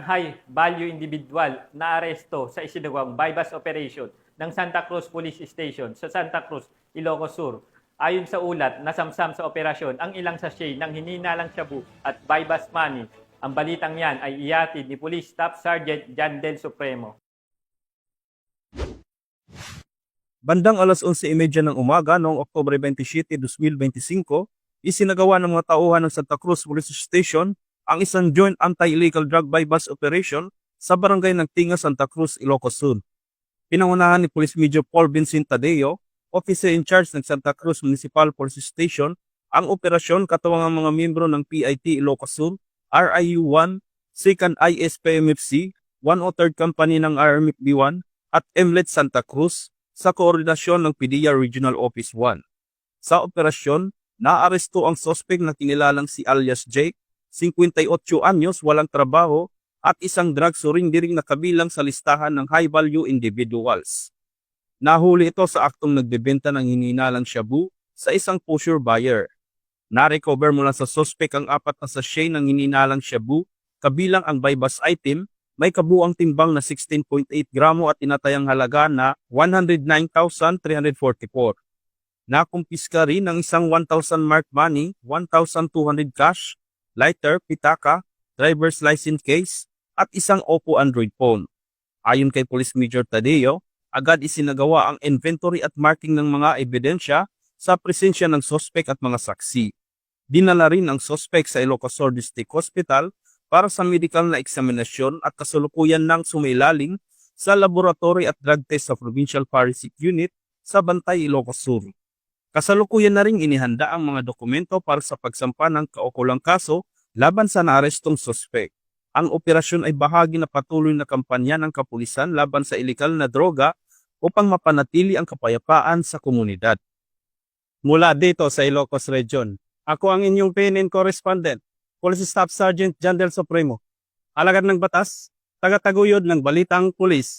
high-value individual na aresto sa isinagawang bypass operation ng Santa Cruz Police Station sa Santa Cruz, Ilocos Sur. Ayon sa ulat, nasamsam sa operasyon ang ilang sachet ng hininalang shabu at bypass money. Ang balitang yan ay ihatid ni Police Staff Sergeant Jandel Supremo. Bandang alas 11:30 ng umaga noong Oktubre 27, 2025, isinagawa ng mga tauhan ng Santa Cruz Police Station ang isang joint anti-illegal drug bypass operation sa barangay Nagtinga, Santa Cruz, Ilocos Sur. Pinangunahan ni Police Major Paul Vincent Tadeo, officer in charge ng Santa Cruz Municipal Police Station, ang operasyon katuwang ang mga miyembro ng PIT Ilocos Sur, RIU-1, 2nd ISPMFC, 103rd Company ng RMFB-1 at MLET Santa Cruz sa koordinasyon ng PDEA Regional Office 1. Sa operasyon, naaresto ang sospek na kinilalang si alias Jake, 58 anyos, walang trabaho, at isang drug surrendering na kabilang sa listahan ng high-value individuals. Nahuli ito sa aktong nagbebenta ng hininalang shabu sa isang pusher buyer. Na-recover mula sa sospek ang 4 na sachet ng hininalang shabu, kabilang ang bypass item, may kabuang timbang na 16.8 gramo at tinatayang halaga na 109,344. Nakumpiska rin ng isang 1,000 mark money, 1,200 cash, lighter, pitaka, driver's license case, at isang Oppo Android phone. Ayon kay Police Major Tadeo, agad isinagawa ang inventory at marking ng mga ebidensya sa presensya ng sospek at mga saksi. Dinala rin ang sospek sa Ilocos Sur District Hospital para sa medical na eksaminasyon at kasalukuyan ng sumailalim sa laboratory at drug test sa Provincial Forensic Unit sa Bantay, Ilocos Sur. Kasalukuyan na ring inihanda ang mga dokumento para sa pagsampa ng kaukulang kaso laban sa naarestong sospek. Ang operasyon ay bahagi na patuloy na kampanya ng kapulisan laban sa ilegal na droga upang mapanatili ang kapayapaan sa komunidad. Mula dito sa Ilocos Region, ako ang inyong PNN correspondent, Police Staff Sergeant Jandel Supremo, alagad ng batas, tagataguyod ng Balitang Pulis.